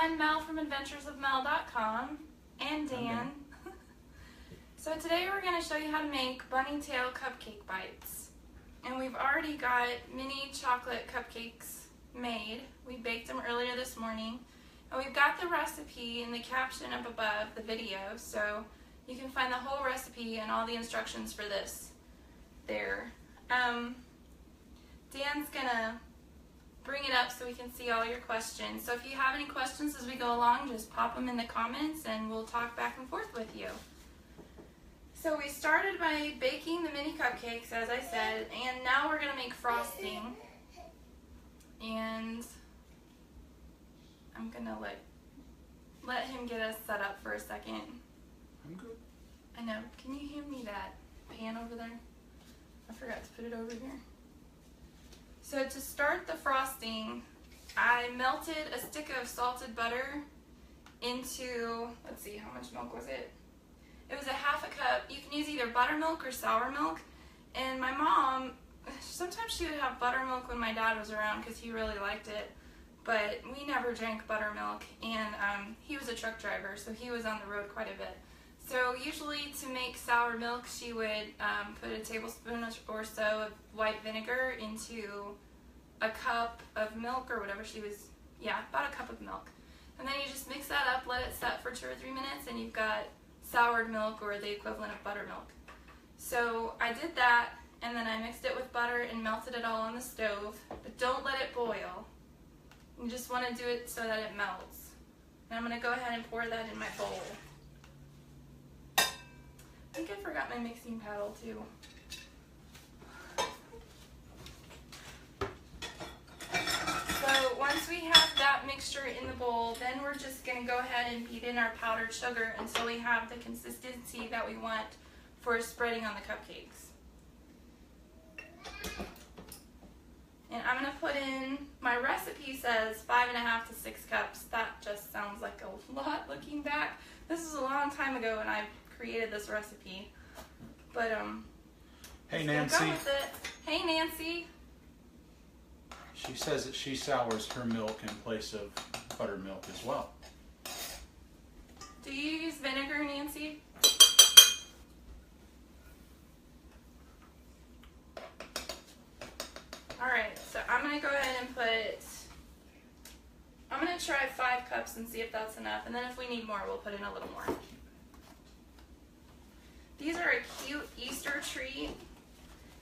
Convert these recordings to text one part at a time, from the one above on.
I'm Mel from adventuresofmel.com and Dan. So today we're going to show you how to make bunny tail cupcake bites. And we've already got mini chocolate cupcakes made. We baked them earlier this morning. And we've got the recipe in the caption up above the video, so you can find the whole recipe and all the instructions for this there. Dan's going to bring it up so we can see all your questions. So if you have any questions as we go along, just pop them in the comments and we'll talk back and forth with you. So we started by baking the mini cupcakes, as I said, and now we're going to make frosting. And I'm going to let him get us set up for a second. I'm good. I know. Can you hand me that pan over there? I forgot to put it over here. So to start the frosting, I melted a stick of salted butter into, let's see, how much milk was it? It was a half a cup. You can use either buttermilk or sour milk. And my mom, sometimes she would have buttermilk when my dad was around because he really liked it. But we never drank buttermilk, and he was a truck driver, so he was on the road quite a bit. So usually to make sour milk, she would put a tablespoon or so of white vinegar into a cup of milk or whatever she was, yeah, about a cup of milk. And then you just mix that up, let it set for 2 or 3 minutes, and you've got soured milk or the equivalent of buttermilk. So I did that, and then I mixed it with butter and melted it all on the stove, but don't let it boil. You just want to do it so that it melts. And I'm going to go ahead and pour that in my bowl. I think I forgot my mixing paddle too. So once we have that mixture in the bowl, then we're just going to go ahead and beat in our powdered sugar until we have the consistency that we want for spreading on the cupcakes. And I'm going to put in, my recipe says 5.5 to 6 cups. That just sounds like a lot looking back. This is a long time ago and I created this recipe. But hey Nancy. Go with it. Hey Nancy. She says that she sours her milk in place of buttermilk as well. Do you use vinegar, Nancy? Alright, so I'm going to go ahead and I'm going to try 5 cups and see if that's enough. And then if we need more, we'll put in a little more. These are a cute Easter treat.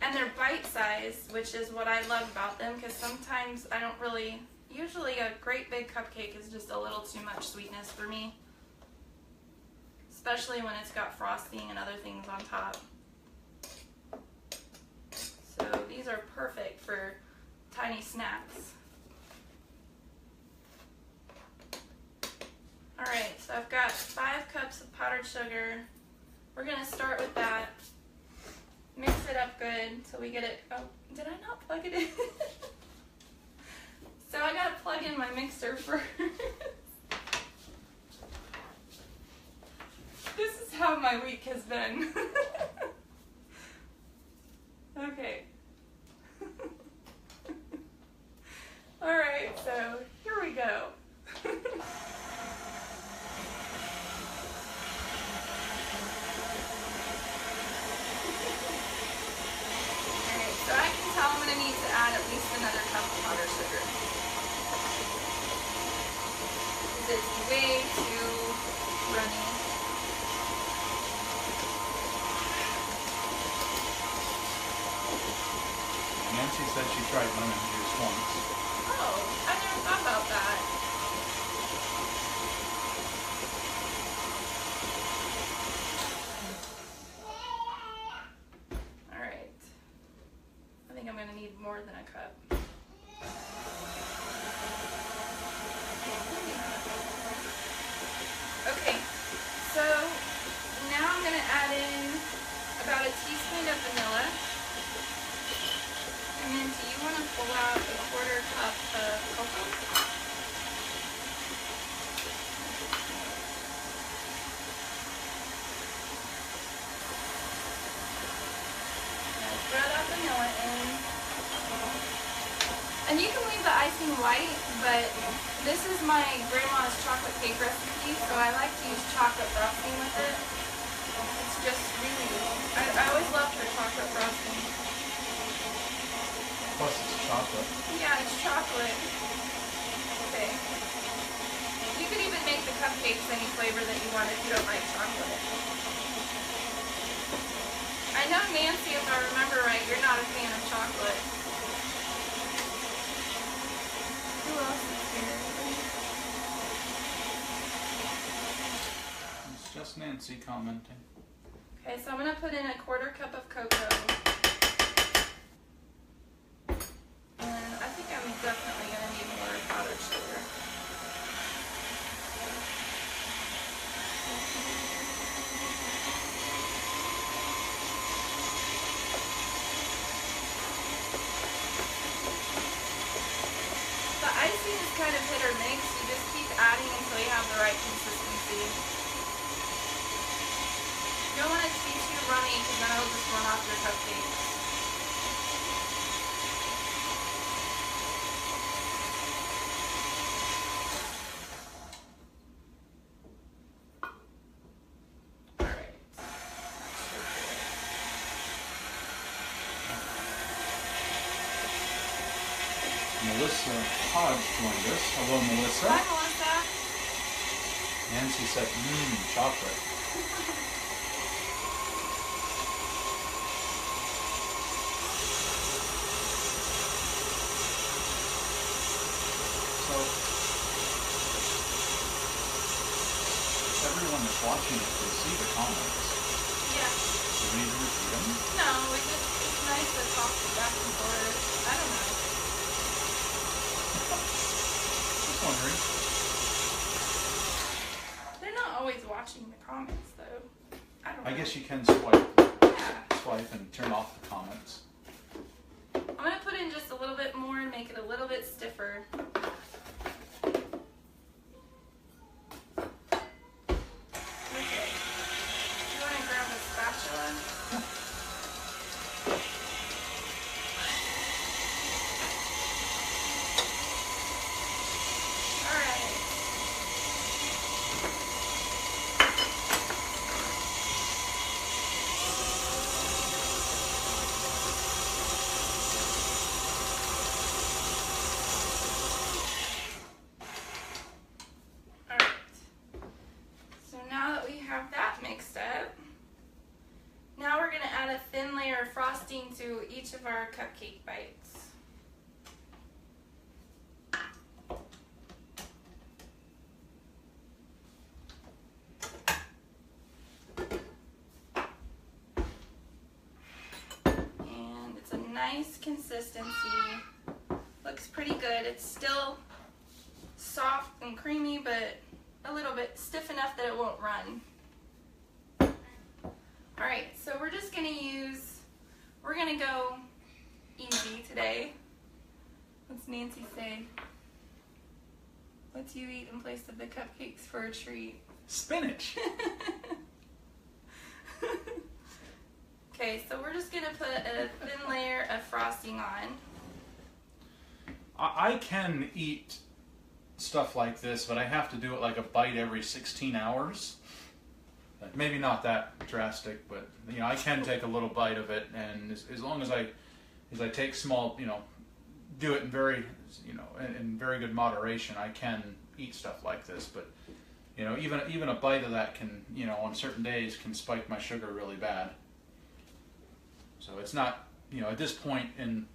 And they're bite-sized, which is what I love about them, because sometimes I don't really, usually a great big cupcake is just a little too much sweetness for me. Especially when it's got frosting and other things on top. So these are perfect for tiny snacks. Alright, so I've got 5 cups of powdered sugar. We're going to start with that. Mix it up good until we get it. Oh, did I not plug it in? So I got to plug in my mixer first. This is how my week has been. Okay. Alright, so here we go. So I can tell I'm going to need to add at least another cup of powdered sugar. Because it's way too runny. Nancy said she tried lemon juice once. Oh, I never thought about that. using white, but this is my grandma's chocolate cake recipe, so I like to use chocolate frosting with it. It's just really, I always loved her chocolate frosting. Plus it's chocolate. Yeah, it's chocolate. Okay. You could even make the cupcakes any flavor that you want if you don't like chocolate. I know, Nancy, if I remember right, you're not a fan of chocolate. Who else is here? It's just Nancy commenting. Okay, so I'm going to put in a 1/4 cup of cocoa. And I think I'm definitely going to need more powdered sugar. The icing is kind of hit or miss. You just keep adding until you have the right consistency. You don't want it to be too runny because then it'll just run off your cupcakes. Alright. Melissa Hodge joined us. Hello, Melissa. Hi, Melissa. Nancy said, chocolate. So, everyone that's watching it can see the comments. Yeah. Do we need to repeat them? No, it's nice to talk back and forth. I don't know. Just wondering. They're not always watching the comments, though. I don't know. I guess you can swipe and turn off the comments. I'm going to put in just a little bit more and make it a little bit stiffer. Okay. You want to grab a spatula? Alright. Alright. So now that we have that mixed up, now we're going to add a thin layer of frosting to each of our cupcake bites. And it's a nice consistency. Looks pretty good. It's still soft and creamy, but a little bit stiff enough that it won't run. Alright, so we're just going to go easy today. What's Nancy say? What do you eat in place of the cupcakes for a treat? Spinach. Okay, so we're just going to put a thin layer of frosting on. I can eat stuff like this, but I have to do it like a bite every 16 hours. Maybe not that drastic, but you know, I can take a little bite of it, and as long as I take small, you know, do it in very, you know, in very good moderation, I can eat stuff like this. But you know, even a bite of that can, you know, on certain days can spike my sugar really bad. So it's not, you know, at this point in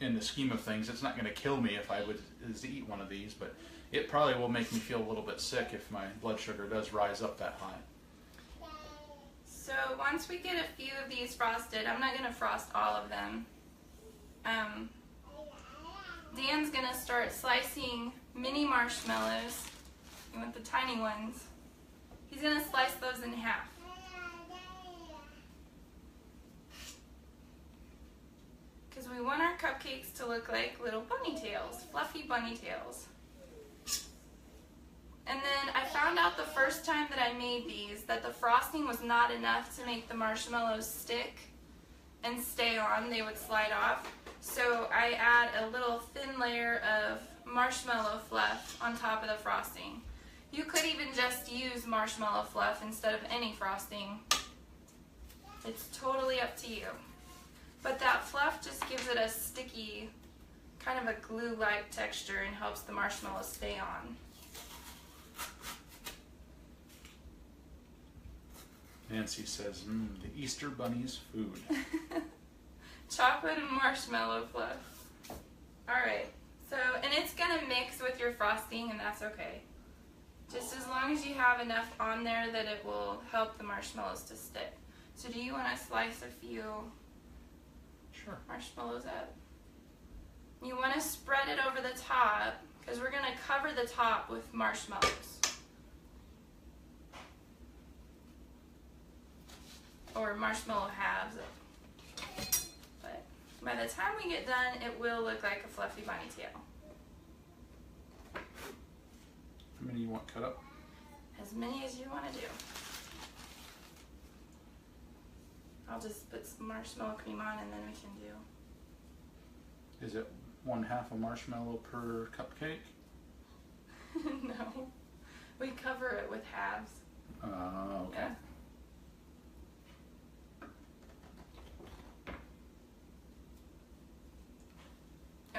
the scheme of things, it's not going to kill me if I was to eat one of these, but it probably will make me feel a little bit sick if my blood sugar does rise up that high. So once we get a few of these frosted, I'm not going to frost all of them. Dan's going to start slicing mini marshmallows. You want the tiny ones. He's going to slice those in half. Because we want our cupcakes to look like little bunny tails, fluffy bunny tails. And then I found out the first time that I made these that the frosting was not enough to make the marshmallows stick and stay on. They would slide off. So I add a little thin layer of marshmallow fluff on top of the frosting. You could even just use marshmallow fluff instead of any frosting. It's totally up to you. But that fluff just gives it a sticky, kind of a glue-like texture and helps the marshmallows stay on. Nancy says, the Easter Bunny's food. Chocolate and marshmallow fluff. Alright, so, and it's going to mix with your frosting, and that's okay. Just as long as you have enough on there that it will help the marshmallows to stick. So do you want to slice a few marshmallows up? You want to spread it over the top, because we're going to cover the top with marshmallows. Or marshmallow halves. But by the time we get done, it will look like a fluffy bunny tail. How many you want cut up? As many as you want to do. I'll just put some marshmallow cream on and then we can do. Is it 1/2 a marshmallow per cupcake? No. We cover it with halves. Okay. Yeah.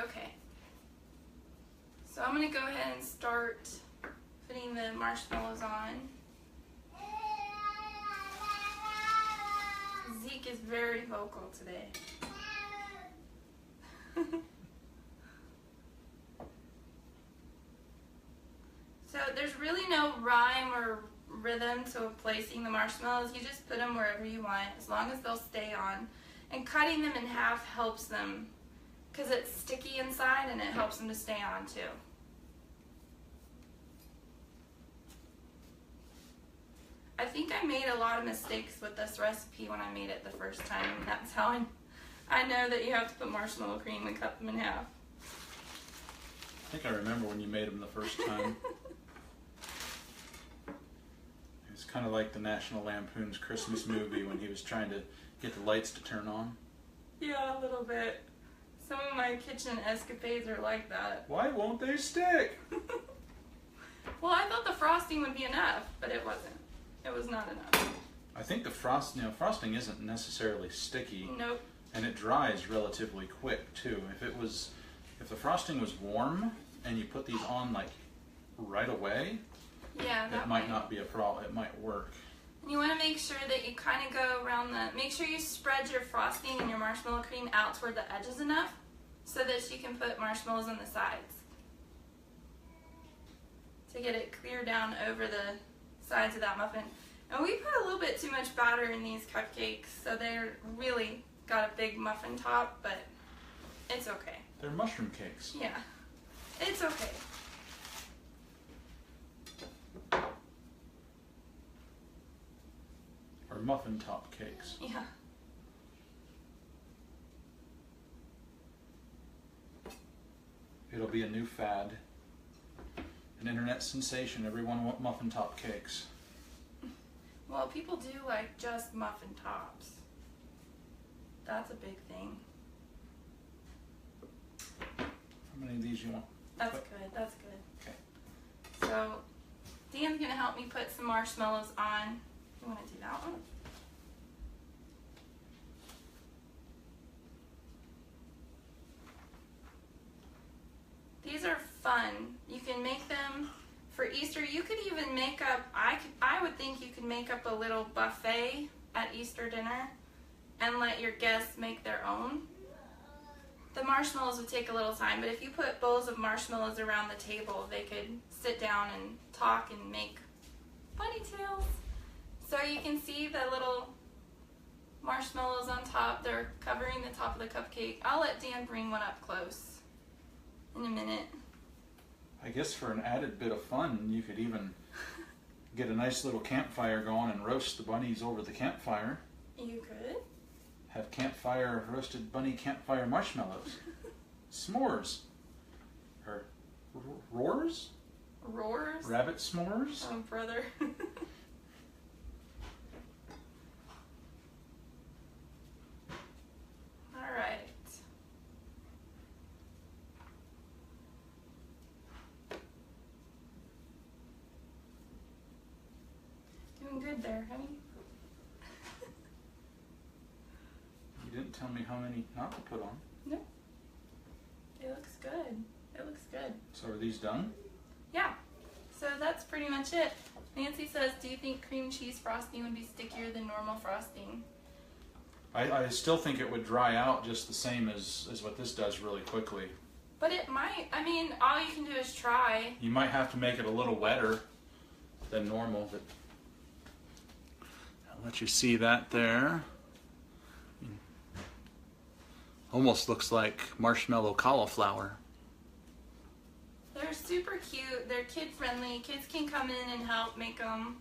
Okay. So I'm going to go ahead and start putting the marshmallows on. Zeke is very vocal today. So there's really no rhyme or rhythm to placing the marshmallows. You just put them wherever you want, as long as they'll stay on. And cutting them in half helps them, because it's sticky inside and it helps them to stay on too. I think I made a lot of mistakes with this recipe when I made it the first time, and that's how I know that you have to put marshmallow cream and cut them in half. I think I remember when you made them the first time. It's kind of like the National Lampoon's Christmas movie when he was trying to get the lights to turn on. Yeah, a little bit. Some of my kitchen escapades are like that. Why won't they stick? Well, I thought the frosting would be enough, but it wasn't. It was not enough. I think the frosting isn't necessarily sticky. Nope. And it dries relatively quick too. If the frosting was warm and you put these on like right away, yeah, it might not be a problem. It might work. You want to make sure that you kind of go around make sure you spread your frosting and your marshmallow cream out toward the edges enough so that you can put marshmallows on the sides. To get it clear down over the sides of that muffin. And we put a little bit too much batter in these cupcakes, so they're really got a big muffin top, but it's okay. They're mushroom cakes. Yeah, it's okay. Or muffin top cakes. Yeah. It'll be a new fad. An internet sensation. Everyone wants muffin top cakes. Well, people do like just muffin tops. That's a big thing. How many of these you want? That's good, that's good. Okay. So, Dan's going to help me put some marshmallows on. You want to do that one? These are fun. You can make them for Easter. You could even make up, I would think you could make up a little buffet at Easter dinner and let your guests make their own. The marshmallows would take a little time, but if you put bowls of marshmallows around the table, they could sit down and talk and make bunny tails. So you can see the little marshmallows on top. They're covering the top of the cupcake. I'll let Dan bring one up close in a minute. I guess for an added bit of fun, you could even get a nice little campfire going and roast the bunnies over the campfire. You could. Have campfire roasted bunny campfire marshmallows. S'mores. Or roars? Roars? Rabbit s'mores? Oh, brother. Alright. good there, honey. You didn't tell me how many not to put on. No. It looks good. It looks good. So are these done? Yeah. So that's pretty much it. Nancy says, do you think cream cheese frosting would be stickier than normal frosting? I still think it would dry out just the same as what this does really quickly. But it might. I mean, all you can do is try. You might have to make it a little wetter than normal. But I'll let you see that there. Almost looks like marshmallow cauliflower. They're super cute. They're kid friendly. Kids can come in and help make them.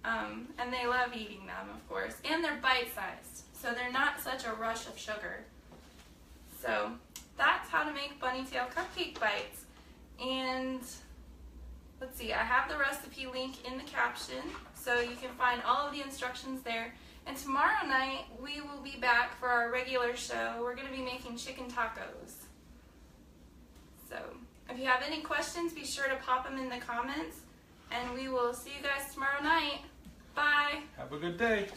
And they love eating them, of course. And they're bite-sized. So they're not such a rush of sugar. So that's how to make bunny tail cupcake bites. And let's see, I have the recipe link in the caption. So you can find all of the instructions there. And tomorrow night, we will be back for our regular show. We're going to be making chicken tacos. So if you have any questions, be sure to pop them in the comments. And we will see you guys tomorrow night. Bye. Have a good day.